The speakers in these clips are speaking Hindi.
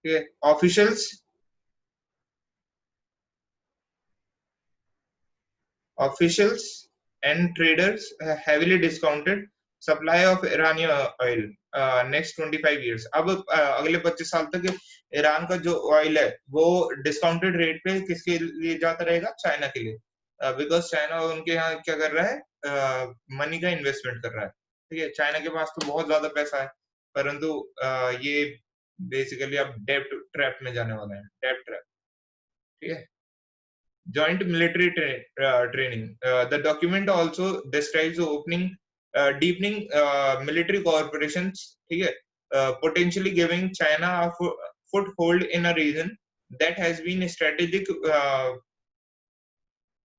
ठीक है। Officials and traders heavily discounted supply of Iranian oil next 25 years. अब अगले 25 साल तक ईरान का जो ऑयल है वो डिस्काउंटेड रेट पे किसके लिए जाता रहेगा? चाइना के लिए, बिकॉज चाइना उनके यहाँ क्या कर रहा है? मनी का इन्वेस्टमेंट कर रहा है। ठीक है, चाइना के पास तो बहुत ज्यादा पैसा है, परंतु ये बेसिकली अब डेब्ट ट्रैप में जाने वाला है, डेब्ट ट्रैप। ठीक है। Joint military training. The document also describes the deepening military cooperations, okay, potentially giving China a foothold in a region that has been a strategic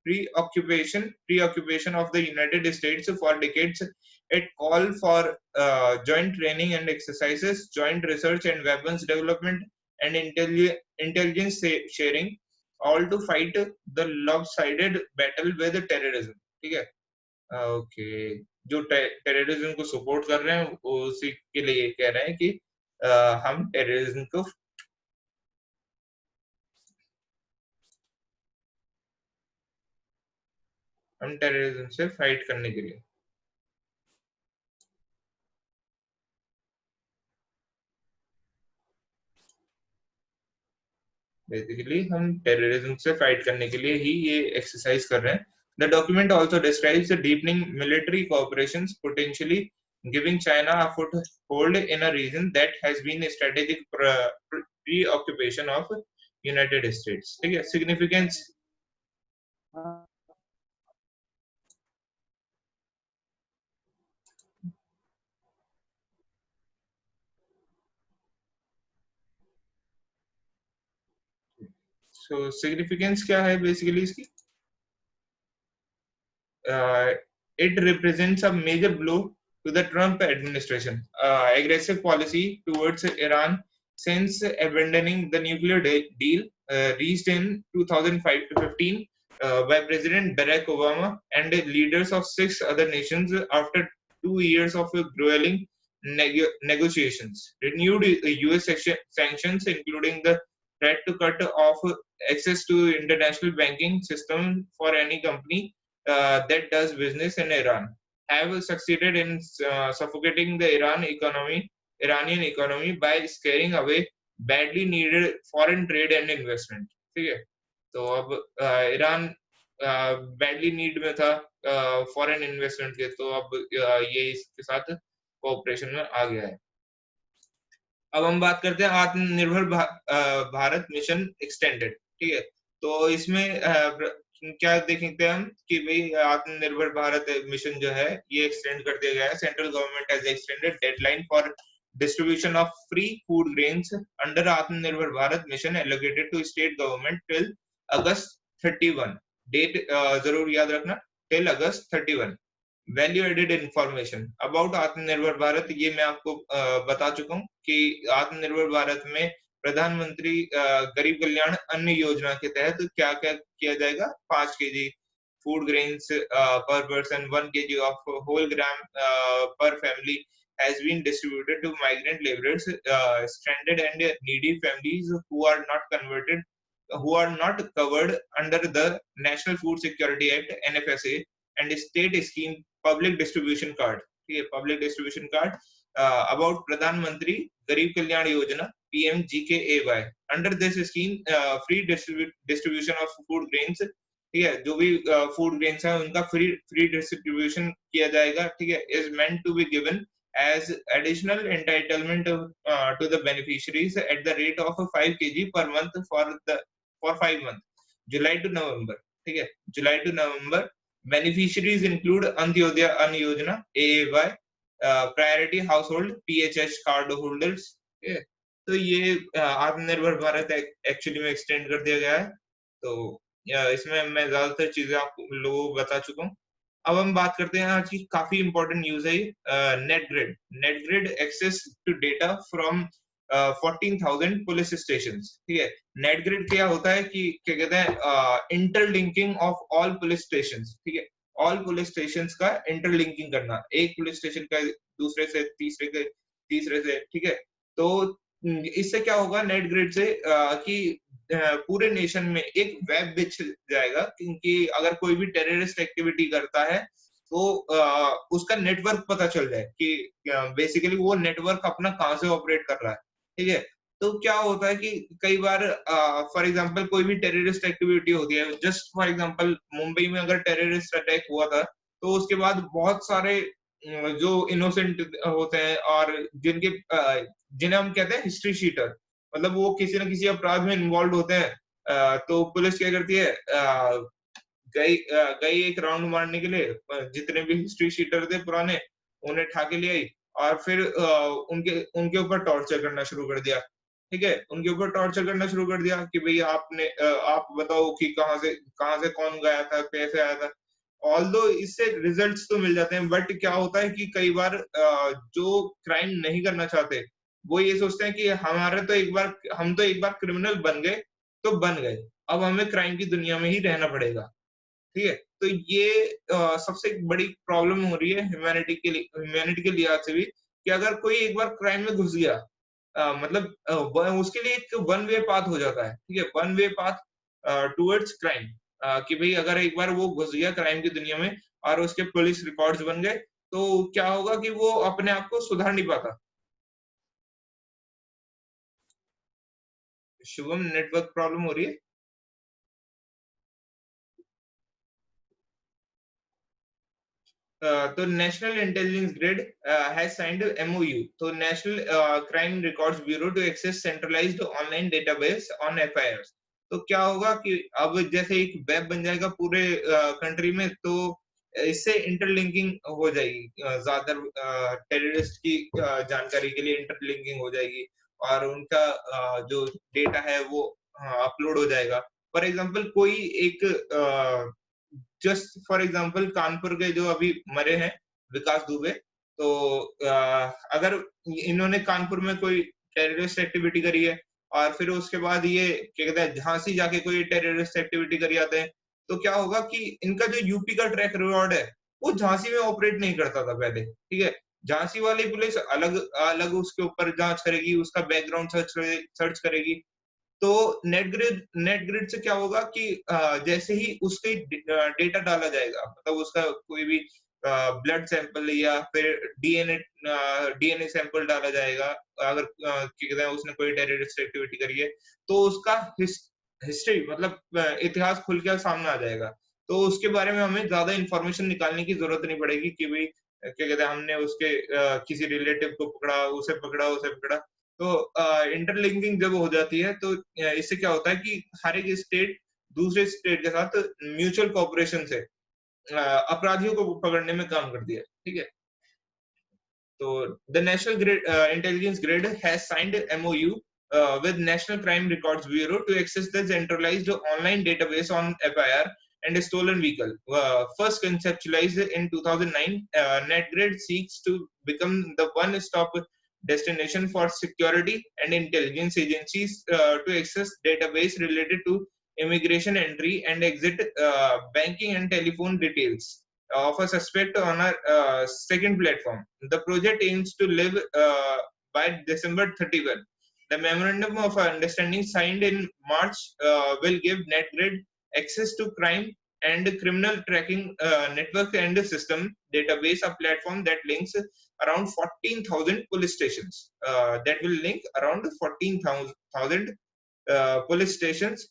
preoccupation of the United States for decades. It called for joint training and exercises, joint research and weapons development, and intelligence sharing, all to fight the lopsided battle with terrorism. ठीक है, ओके, जो टेररिज्म को सपोर्ट कर रहे हैं उसी के लिए कह रहे हैं कि हम टेररिज्म से फाइट करने के लिए बेसिकली हम टेररिज्म से फाइट करने के लिए ही ये एक्सरसाइज कर रहे हैं। The document also describes the deepening military cooperations, potentially giving China a foothold in a region that has been a strategic preoccupation of United States. ठीक है, significance. So significance क्या है बेसिकली इसकी? It represents a major blow to the Trump administration aggressive policy towards Iran since abandoning the nuclear deal reached in 2005 to 15 by President Barack Obama and the leaders of 6 other nations after 2 years of grueling negotiations. Renewed US sanctions, including the threat to cut off access to international banking system for any company that does business in Iran, have succeeded in suffocating the Iranian economy by scaring away badly needed foreign trade and investment. ठीक है, तो अब ईरान बैडली नीड में था फॉरेन इन्वेस्टमेंट के, तो अब ये इसके साथ कोऑपरेशन में आ गया है। अब हम बात करते हैं आत्मनिर्भर भारत मिशन एक्सटेंडेड। ठीक है, तो इसमें क्या देखते हैं हम कि भाई आत्मनिर्भर भारत मिशन जो है ये एक्सटेंड कर दिया गया है। Central government has extended deadline for distribution of free food grains under Atmanirbhar Bharat mission allocated to state government till August 31. Date जरूर याद रखना, till August 31. Value added information about Atmanirbhar Bharat, ये मैं आपको बता चुका हूँ कि आत्मनिर्भर भारत में प्रधानमंत्री गरीब कल्याण अन्न योजना के तहत क्या क्या किया जाएगा? 5 kg फूड ग्रेन्स पर पर्सन, 1 kg ऑफ होल ग्राम पर family has been distributed to migrant laborers, stranded and needy families who are not covered under the National Food Security Act (NFSA) and state scheme public distribution card. ठीक है, public distribution card about Pradhan Mantri Garib Kalyan Yojana (PMGKAY). Under this scheme, free distribution of food grains, ठीक है, जो भी फूड ग्रेन्स है उनका फ्री डिस्ट्रीब्यूशन किया जाएगा। ठीक है, is meant to be given as additional entitlement to the beneficiaries at the rate of 5 kg per month for 5 months, July to November. ठीक है, July to November. Beneficiaries include Antyodaya Ann Yojana AAY, priority household PHH card holders. ठीक है, तो ये आत्मनिर्भर भारत एक्चुअली में एक्सटेंड कर दिया गया है। तो इसमें मैं ज्यादातर चीजें आप लोगों को बता चुका हूँ। अब हम बात करते हैं आज की काफी इंपॉर्टेंट न्यूज है, net grid access to data from 14,000 police station. ठीक है, नेट ग्रिड क्या होता है कि क्या कहते हैं interlinking of all police station. ठीक है, ऑल पुलिस स्टेशन का इंटरलिंकिंग करना, एक पुलिस स्टेशन का दूसरे से तीसरे से। ठीक है, तो इससे क्या होगा नेट ग्रिड से कि पूरे नेशन में एक वेब बिछ जाएगा, क्योंकि अगर कोई भी टेररिस्ट एक्टिविटी करता है तो उसका नेटवर्क पता चल जाए कि बेसिकली वो नेटवर्क अपना कहाँ से ऑपरेट कर रहा है, ठीक है? तो क्या होता है कि कई बार फॉर एग्जांपल कोई भी टेररिस्ट एक्टिविटी होती है, जस्ट फॉर एग्जांपल मुंबई में अगर टेररिस्ट अटैक हुआ था, तो उसके बाद बहुत सारे जो इनोसेंट होते हैं और जिन्हें हम कहते हैं हिस्ट्री शीटर, मतलब वो किसी न किसी अपराध में इन्वॉल्व होते हैं। तो पुलिस क्या करती है, गई एक राउंड मारने के लिए, जितने भी हिस्ट्री शीटर थे पुराने, उन्हें ठा के ले आई और फिर उनके उनके ऊपर टॉर्चर करना शुरू कर दिया। ठीक है? उनके ऊपर टॉर्चर करना शुरू कर दिया कि भई आप बताओ कि कहाँ से कौन गया था, कैसे आया था? ऑल्दो इससे रिजल्ट्स तो मिल जाते हैं, बट क्या होता है कि कई बार जो क्राइम नहीं करना चाहते, वो ये सोचते हैं कि हम तो एक बार क्रिमिनल बन गए, तो बन गए। अब हमें क्राइम की दुनिया में ही रहना पड़ेगा। ठीक है? तो ये सबसे बड़ी प्रॉब्लम हो रही है ह्यूमैनिटी के लिहाज से भी, कि अगर कोई एक बार क्राइम में घुस गया, मतलब व उसके लिए एक वन वे पाथ हो जाता है, ठीक है? One way path towards crime, कि भई अगर एक बार वो घुस गया क्राइम की दुनिया में और उसके पुलिस रिकॉर्ड्स बन गए, तो क्या होगा कि वो अपने आप को सुधार नहीं पाता। शुभम, नेटवर्क प्रॉब्लम हो रही है? तो national intelligence grid has signed MOU, तो national crime records bureau to access centralised online database on FIR. तो क्या होगा कि अब जैसे एक वेब बन जाएगा पूरे कंट्री में, तो इससे इंटरलिंकिंग हो जाएगी, ज्यादा टेररिस्ट की जानकारी के लिए इंटरलिंकिंग हो जाएगी और उनका जो डेटा है वो अपलोड हो जाएगा। फॉर एग्जांपल कोई एक जस्ट फॉर एग्जांपल कानपुर के जो अभी मरे हैं विकास दुबे, तो अगर इन्होंने कानपुर में कोई टेररिस्ट एक्टिविटी करी है और फिर उसके बाद ये क्या कहते हैं झांसी जाके कोई टेररिस्ट एक्टिविटी करी आते हैं, तो क्या होगा कि इनका जो यूपी का ट्रैक रिकॉर्ड है वो झांसी में ऑपरेट नहीं करता था पहले, ठीक है? झांसी वाली पुलिस अलग अलग उसके ऊपर जांच करेगी, उसका बैकग्राउंड सर्च करेगी। तो नेट ग्रिड से क्या होगा कि जैसे ही उसके डेटा डाला जाएगा, मतलब उसका कोई भी ब्लड सैंपल या फिर डीएनए सैंपल डाला जाएगा, अगर क्या कहते हैं उसने कोई टेररिस्ट एक्टिविटी करी है, तो उसका हिस्ट्री, मतलब इतिहास खुल के सामने आ जाएगा। तो उसके बारे में हमें ज्यादा इंफॉर्मेशन निकालने की जरूरत नहीं पड़ेगी कि भाई क्या कहते हैं हमने उसके किसी रिलेटिव को पकड़ा, उसे पकड़ा। तो इंटरलिंकिंग जब हो जाती है, तो इससे क्या होता है कि हर एक स्टेट दूसरे स्टेट के साथ म्यूचुअल कोऑपरेशन से अपराधियों को पकड़ने में काम करती है, ठीक है? So the National Grid, Intelligence Grid has signed a MOU with National Crime Records Bureau to access the centralized online database on FIR and a stolen vehicle. First conceptualized in 2009, NetGrid seeks to become the one-stop destination for security and intelligence agencies to access database related to immigration entry and exit, banking and telephone details of a suspect on a second platform. The project aims to live by December 31. The memorandum of understanding signed in March will give NetGrid access to crime and criminal tracking network and system database, a platform that links around 14,000 police stations. That will link around 14,000 police stations.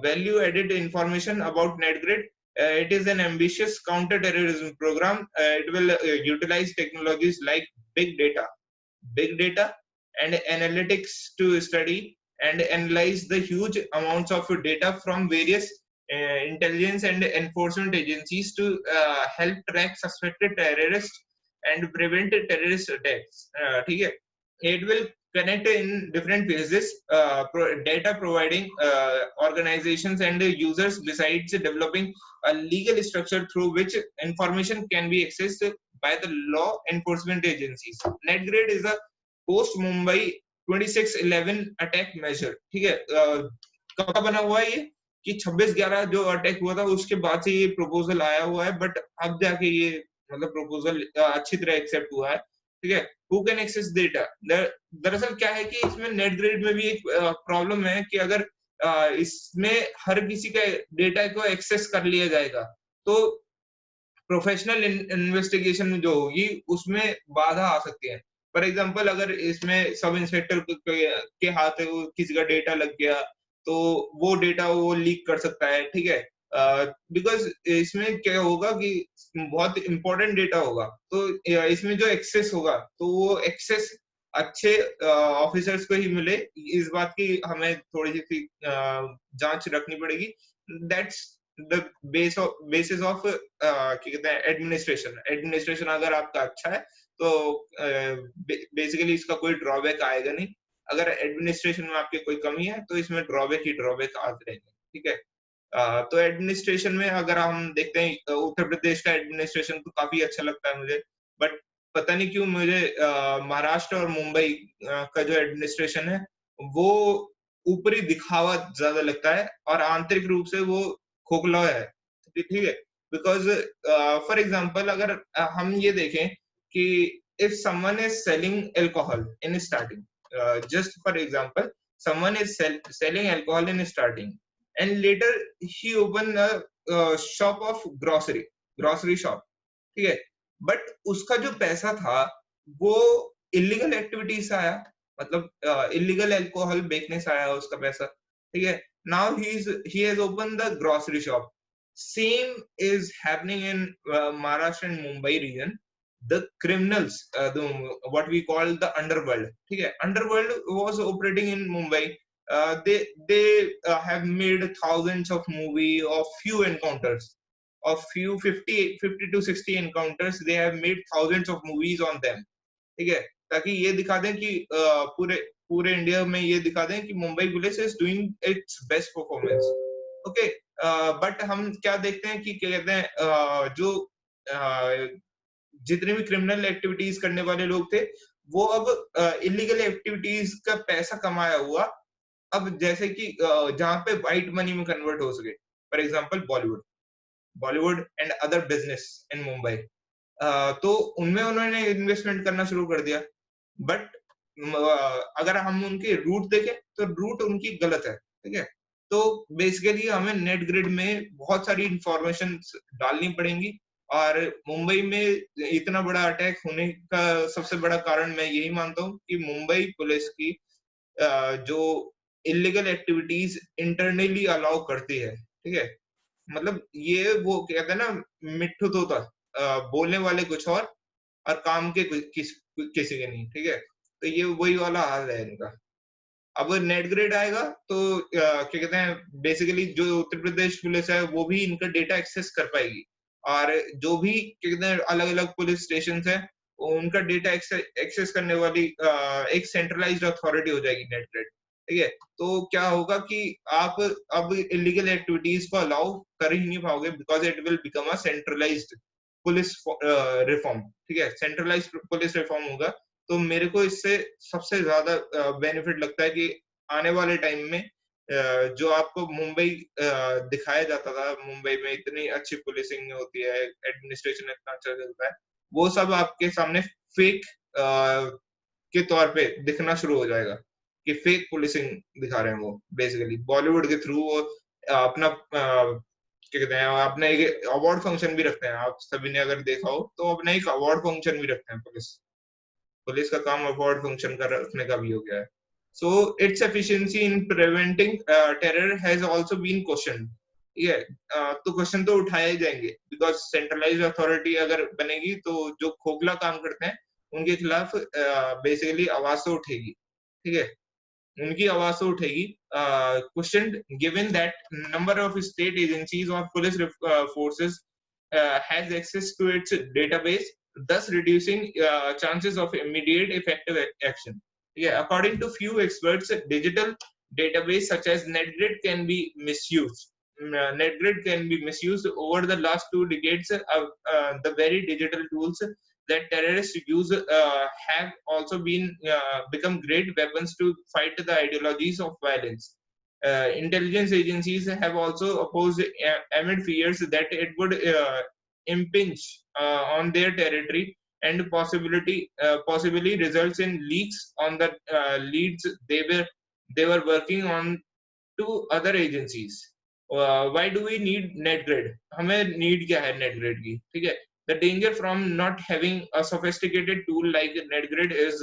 Value added information about NetGrid. It is an ambitious counter-terrorism program. It will utilize technologies like big data, big data and analytics to study and analyze the huge amounts of data from various intelligence and enforcement agencies to help track suspected terrorists and prevent terrorist attacks. ठीक है? It will connect in different phases, data providing organizations and users, besides developing a legal structure through which information can be accessed by the law enforcement agencies. NetGrid is a post Mumbai 26/11 attack measure. ठीक है? कब का बना हुआ है ये? कि 26/11 जो अटैक हुआ था उसके बाद से ये प्रपोजल आया हुआ है, बट अब जाके ये मतलब प्रपोजल अच्छी तरह एक्सेप्ट हुआ है, ठीक है? Who can access data. दरअसल क्या है कि इसमें नेट ग्रिड में भी एक प्रॉब्लम है कि अगर इसमें हर किसी का डेटा को एक्सेस कर लिया जाएगा, तो प्रोफेशनल इन्वेस्टिगेशन जो होगी उसमें बाधा आ सकती है। फॉर एग्जांपल अगर इसमें सब इंस्पेक्टर के हाथ किसी का डेटा लग गया, तो वो डेटा वो लीक कर सकता है, ठीक है? बिकॉज़ इसमें क्या होगा कि बहुत इंपॉर्टेंट डेटा होगा, तो इसमें जो एक्सेस होगा, तो वो एक्सेस अच्छे ऑफिसर्स को ही मिले, इस बात की हमें थोड़ी-सी जाँच रखनी पड़ेगी। दैट्स द बेसिस ऑफ क्या कहते हैं एडमिनिस्ट्रेशन। एडमिनिस्ट्रेशन अगर आपका अच्छा है, तो बेसिकली इसका कोई ड्रॉबैक आएगा नहीं। अगर एडमिनिस्ट्रेशन में आपकी कोई कमी है, तो इसमें ड्रॉबैक ही ड्रॉबैक आते रहेंगे, ठीक है? तो एडमिनिस्ट्रेशन में अगर हम देखते हैं, उत्तर प्रदेश का एडमिनिस्ट्रेशन तो काफ़ी अच्छा लगता है मुझे, बट पता नहीं क्यों मुझे महाराष्ट्र और मुंबई का जो एडमिनिस्ट्रेशन है, वो ऊपरी दिखावा ज़्यादा लगता है और आंतरिक रूप से वो खोखला है, ठीक है? बिकॉज़ फॉर एग्ज़ाम्पल अगर हम ये देखें कि if someone is selling alcohol in starting, just for example, someone is selling alcohol in starting and later he opened a shop of grocery shop, ठीक है? बट उसका जो पैसा था वो इलीगल एक्टिविटी से आया, मतलब इलीगल अल्कोहल बेचने से आया उसका पैसा, ठीक है? Now he has opened the grocery shop. Same is happening in Maharashtra and Mumbai region. The criminals, the what we call the underworld, ठीक है? Underworld was operating in Mumbai. They have made thousands of movie of few encounters, of few 50 to 60 encounters. They have made thousands of movies on them, ठीक है? ताकि ये दिखा दें कि पूरे पूरे इंडिया में ये दिखा दें कि Mumbai police is doing it's best performance, okay? But हम क्या देखते हैं कि क्या कहते हैं, जो जितने भी क्रिमिनल एक्टिविटीज करने वाले लोग थे, वो अब इलीगल एक्टिविटीज का पैसा कमाया हुआ, अब जैसे कि जहाँ पे व्हाइट मनी में कन्वर्ट हो सके, for example Bollywood and other business in Mumbai, तो उनमें उन्होंने इन्वेस्टमेंट करना शुरू कर दिया। बट अगर हम उनके रूट देखें, तो रूट उनकी गलत है, ठीक है? तो बेसिकली हमें नेट ग्रिड में बहुत सारी इंफॉर्मेशन डालनी पड़ेंगी, और मुंबई में इतना बड़ा अटैक होने का सबसे बड़ा कारण मैं यही मानता हूँ कि मुंबई पुलिस की जो इलीगल एक्टिविटीज इंटरनली अलाउ करती है, ठीक है? मतलब ये वो कहते हैं ना, मिट्ठू तोता, बोलने वाले कुछ और काम के किसी के नहीं, ठीक है? तो ये वही वाला हाल है इनका। अब नेट ग्रेड आएगा तो क्या कहते हैं, बेसिकली जो उत्तर प्रदेश पुलिस है वो भी इनका डेटा एक्सेस कर पाएगी, और जो भी क्या कहते हैं अलग अलग पुलिस स्टेशन है, उनका डेटा एक्सेस करने वाली एक सेंट्रलाइज्ड अथॉरिटी हो जाएगी नेट ग्रेड, ठीक है? तो क्या होगा कि आप अब इलीगल एक्टिविटीज को अलाउ कर ही नहीं पाओगे, because it will become a centralised police reform, ठीक है? सेंट्रलाइज्ड पुलिस रिफॉर्म होगा, तो मेरे को इससे सबसे ज्यादा बेनिफिट लगता है कि आने वाले टाइम में जो आपको मुंबई दिखाया जाता था, मुंबई में इतनी अच्छी पुलिसिंग होती है, एडमिनिस्ट्रेशन इतना अच्छा चलता है, वो सब आपके सामने फेक के तौर पे दिखना शुरू हो जाएगा, कि फेक पुलिसिंग दिखा रहे हैं वो, बेसिकली बॉलीवुड के थ्रू वो अपना क्या कहते हैं, अपना एक अवार्ड फंक्शन भी रखते हैं। आप सभी ने अगर देखा हो तो अपना एक अवार्ड फंक्शन भी रखते हैं पुलिस। पुलिस का काम अवार्ड फंक्शन का रखने का भी हो गया है। So its efficiency in preventing terror has also been question, ठीक है? तो क्वेश्चन तो उठाए जाएंगे, बिकॉज सेंट्रलाइज्ड अथॉरिटी अगर बनेगी तो जो खोखला काम करते हैं उनके खिलाफ बेसिकली आवाज तो उठेगी, ठीक है? उनकी आवाज तो उठेगी। Question given that number of state agencies और police forces has access to its database, thus reducing chances of immediate effective action. Yeah, according to few experts, digital database such as NetGrid can be misused. NetGrid can be misused over the last 2 decades. The very digital tools that terrorists use have also been become great weapons to fight the ideologies of violence. Intelligence agencies have also opposed amid fears that it would impinge on their territory. and possibly results in leaks on the leads they were working on to other agencies. Why do we need NetGrid? हमें need क्या है NetGrid की? ठीक है? The danger from not having a sophisticated tool like NetGrid is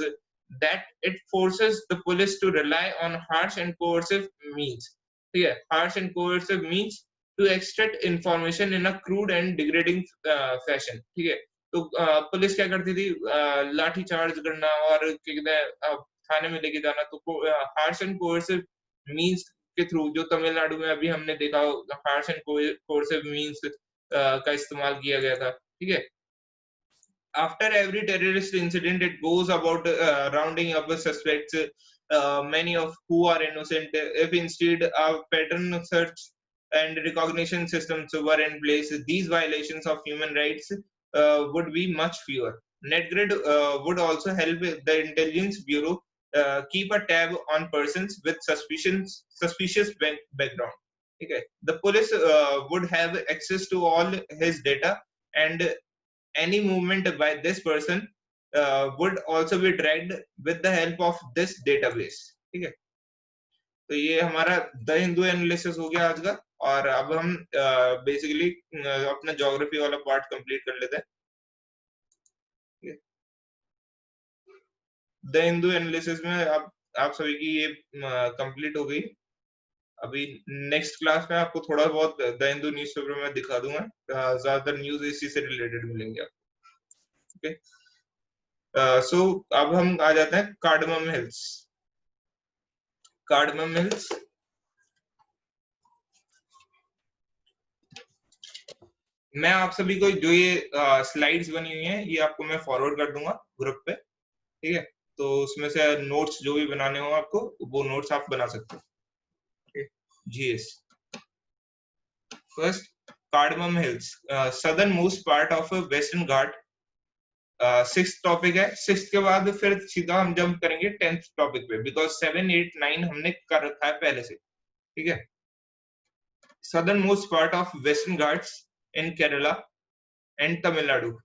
that it forces the police to rely on harsh and coercive means. ठीक है? Harsh and coercive means to extract information in a crude and degrading fashion. ठीक है? तो पुलिस क्या करती थी? लाठी चार्ज करना और क्या कहते हैं थाने में लेके जाना, तो हार्श एंड कोर्सिव मींस के थ्रू, जो तमिलनाडु में अभी हमने देखा हार्श एंड कोर्सिव मींस का इस्तेमाल किया गया था। ठीक है? After every terrorist incident, it goes about rounding up the suspects, many of who are innocent. If instead a pattern search and recognition systems were in place, these violations of human rights would be much fewer. NetGrid would also help the intelligence bureau keep a tab on persons with suspicious background. Okay. The police would have access to all his data, and any movement by this person would also be tracked with the help of this database. ठीक है? तो ये हमारा द हिंदू एनालिसिस हो गया आज का, और अब हम बेसिकली अपना ज्योग्राफी वाला पार्ट कंप्लीट कर लेते हैं। द हिंदू एनालिसिस में अब आप सभी की ये कंप्लीट हो गई। अभी नेक्स्ट क्लास में आपको थोड़ा बहुत द हिंदू न्यूज़पेपर में दिखा दूंगा, ज्यादातर न्यूज इसी से रिलेटेड मिलेंगे आपको। ओके, सो अब हम आ जाते हैं कार्डमम हिल्स। कार्डमम हिल्स मैं आप सभी को जो ये स्लाइड्स बनी हुई हैं ये आपको मैं फॉरवर्ड कर दूंगा ग्रुप पे। ठीक है? तो उसमें से नोट्स जो भी बनाने हो आपको, वो नोट्स आप बना सकते हो। GS first, cardamom hills, southern most part of western Ghat. Six topic है। सिक्स के बाद फिर सीधा हम जंप करेंगे 10th टॉपिक पे, बिकॉज 7, 8, 9 हमने कर रखा है पहले से। ठीक है? Southern most part of western Ghats in Kerala and Tamil Nadu.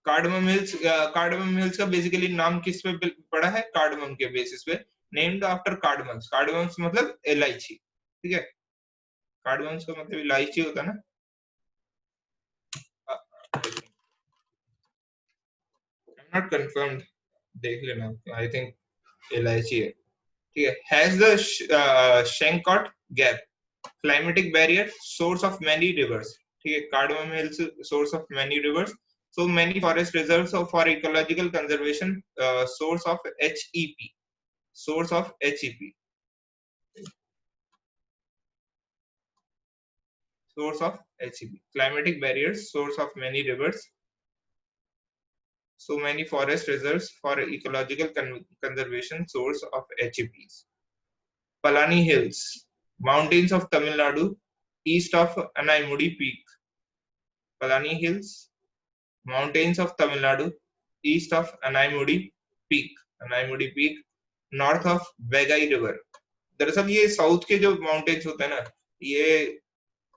Cardamom hills का बेसिकली नाम किस पे पड़ा है? कार्डमम के बेसिस पे, नेम्ड आफ्टर कार्डमम्स। कार्डमम्स मतलब इलायची। ठीक है? कार्डमम्स का मतलब इलायची होता है ना। नॉट कंफर्म्ड, देख लेना, आई थिंक इलायची है। ठीक है? Has the Shencottah gap, climatic barrier, source of many rivers. ठीक है? cardamom hills source of many rivers, so many forest reserves for ecological conservation, source of HEP, source of HEP, source of HEP, climatic barriers, source of many rivers, so many forest reserves for ecological conservation, source of HEPs. Palani Hills, mountains of Tamil Nadu, east of Anaimudi Peak. Palani Hills, mountains of Tamil Nadu, east of Anaimudi Peak, Anaimudi Peak, north of Vegai River. दरअसल ये साउथ के जो माउंटेन्स होते हैं ना, ये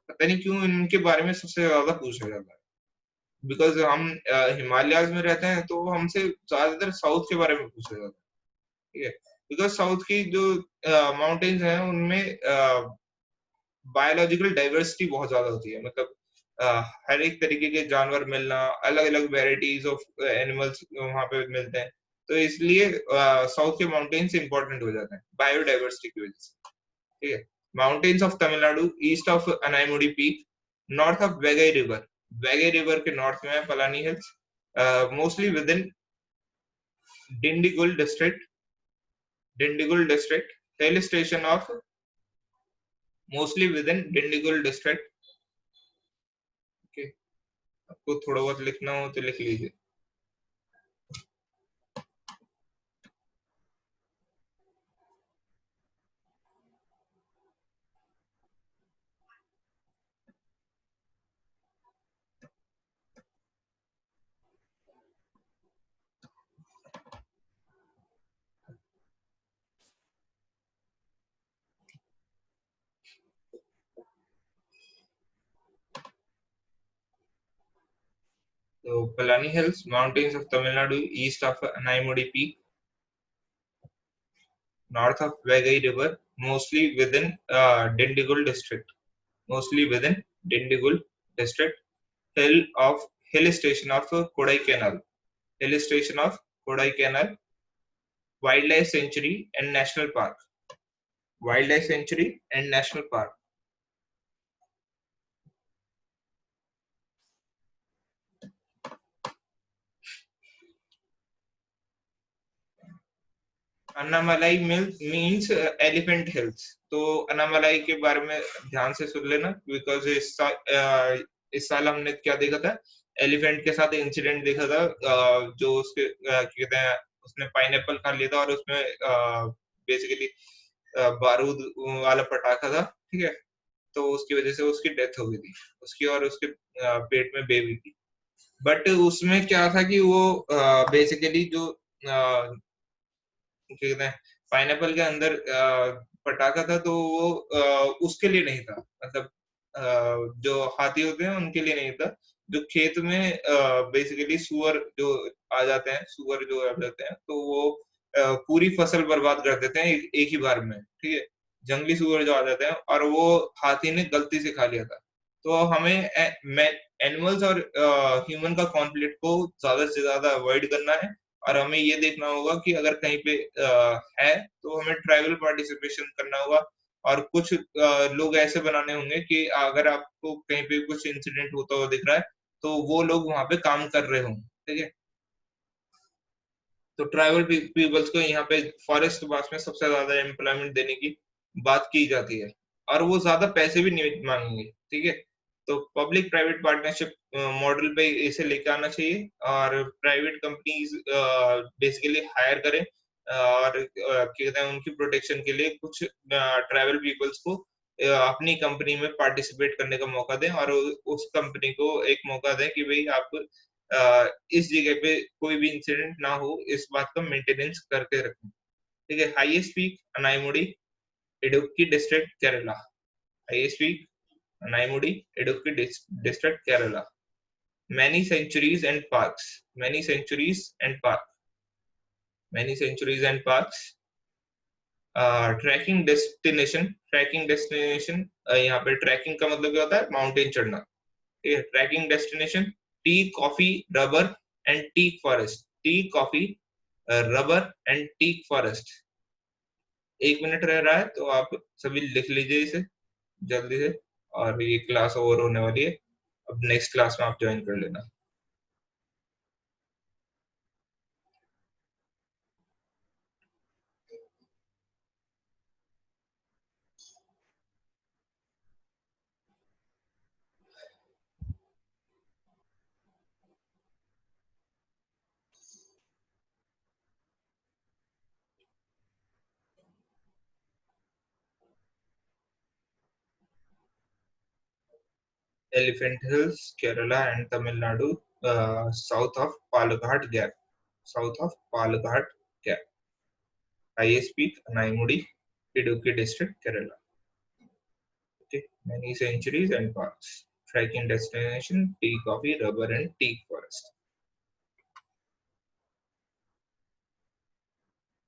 पता नहीं क्यों इनके बारे में सबसे ज्यादा पूछा जाता है, बिकॉज हम हिमालयाज में रहते हैं तो हमसे ज्यादातर साउथ के बारे में पूछा जाता है। ठीक है? बिकॉज साउथ की जो माउंटेन्स हैं उनमें बायोलॉजिकल डाइवर्सिटी बहुत ज्यादा होती है, मतलब हर एक तरीके के जानवर मिलना, अलग अलग वेराइटीज ऑफ एनिमल्स वहां पे मिलते हैं, तो इसलिए साउथ के माउंटेन्स इंपॉर्टेंट हो जाते हैं बायोडाइवर्सिटी की वजह से। ठीक है? Mountains of Tamil Nadu, east of Anaimudi peak, north of Vaigai river, Vaigai river के नॉर्थ में है Palani hills, mostly within Dindigul district, Dindigul district, hill station of mostly within Dindigul district. आपको थोड़ा बहुत लिखना हो तो लिख लीजिए। Palani Hills, mountains of Tamil Nadu, east of Anaimudi Peak, north of Vegai River, mostly within Dindigul district. Mostly within Dindigul district. Hill of Hill station of Kodaikanal. Hill station of Kodaikanal, wildlife sanctuary and national park. Wildlife sanctuary and national park. Annamalai means elephant hills. तो अन्नामलाई के बारे में ध्यान से सुन लेना, बिकॉज इस साल हमने क्या देखा था, एलिफेंट के साथ इंसिडेंट देखा था, जो उसके कहते हैं उसने पाइनएप्पल खा लिया था और उसमें बेसिकली बारूद वाला पटाखा था, ठीक है, तो उसकी वजह से उसकी डेथ हो गई थी, उसकी और उसके पेट में बेबी थी. बट उसमें क्या था कि वो बेसिकली जो कहते हैं पाइनएप्पल के अंदर पटाखा था, तो वो उसके लिए नहीं था, मतलब जो हाथी होते हैं उनके लिए नहीं था, जो खेत में बेसिकली सुअर जो आ जाते हैं, सुअर जो आ जाते हैं, तो वो पूरी फसल बर्बाद कर देते हैं एक ही बार में, ठीक है, जंगली सुअर जो आ जाते हैं, और वो हाथी ने गलती से खा लिया था. तो हमें एनिमल्स और ह्यूमन का कॉन्फ्लिक्ट को ज्यादा से ज्यादा अवॉइड करना है, और हमें ये देखना होगा कि अगर कहीं पे है तो हमें ट्राइबल पार्टिसिपेशन करना होगा, और कुछ लोग ऐसे बनाने होंगे कि अगर आपको कहीं पे कुछ इंसिडेंट होता हुआ दिख रहा है तो वो लोग वहां पे काम कर रहे हों, ठीक है. तो ट्राइबल पीपल्स को यहाँ पे फॉरेस्ट के पास में सबसे ज्यादा एम्प्लॉयमेंट देने की बात की जाती है, और वो ज्यादा पैसे भी नहीं मांगेंगे, ठीक है. तो पब्लिक प्राइवेट पार्टनरशिप मॉडल पे इसे लेके आना चाहिए, और प्राइवेट कंपनीज बेसिकली हायर करें, और क्या कहते हैं उनकी प्रोटेक्शन के लिए कुछ ट्राइबल पीपल्स को अपनी कंपनी में पार्टिसिपेट करने का मौका दें, और उस कंपनी को एक मौका दें कि भाई आप इस जगह पे कोई भी इंसिडेंट ना हो, इस बात का मेंटेनेंस करके रखें, ठीक है. Highest peak Anamudi, Idukki district Kerala. Highest peak Anamudi, Idukki district Kerala. Many centuries and parks. Many centuries and park. Many centuries and parks. Trekking destination. Trekking destination, यहाँ पे ट्रैकिंग का मतलब क्या होता है, माउंटेन चढ़ना, ठीक है. Trekking destination, tea, coffee, rubber and teak forest. Tea, coffee, rubber and teak forest. 1 minute रह रहा है, तो आप सभी लिख लीजिए इसे जल्दी से, और ये क्लास ओवर होने वाली है. अब नेक्स्ट क्लास में आप ज्वाइन कर लेना. Elephant Hills, Kerala and Tamil Nadu, south of Palghat Gap. South of Palghat Gap. Highest peak, Naimudi, Idukki district, Kerala. Okay, many centuries and parks. Trekking destination, tea, coffee, rubber and teak forest.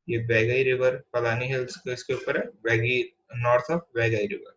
ये वैगई रिवर पलानी हिल्स के इसके ऊपर है, वैगी, नॉर्थ ऑफ वैगई रिवर.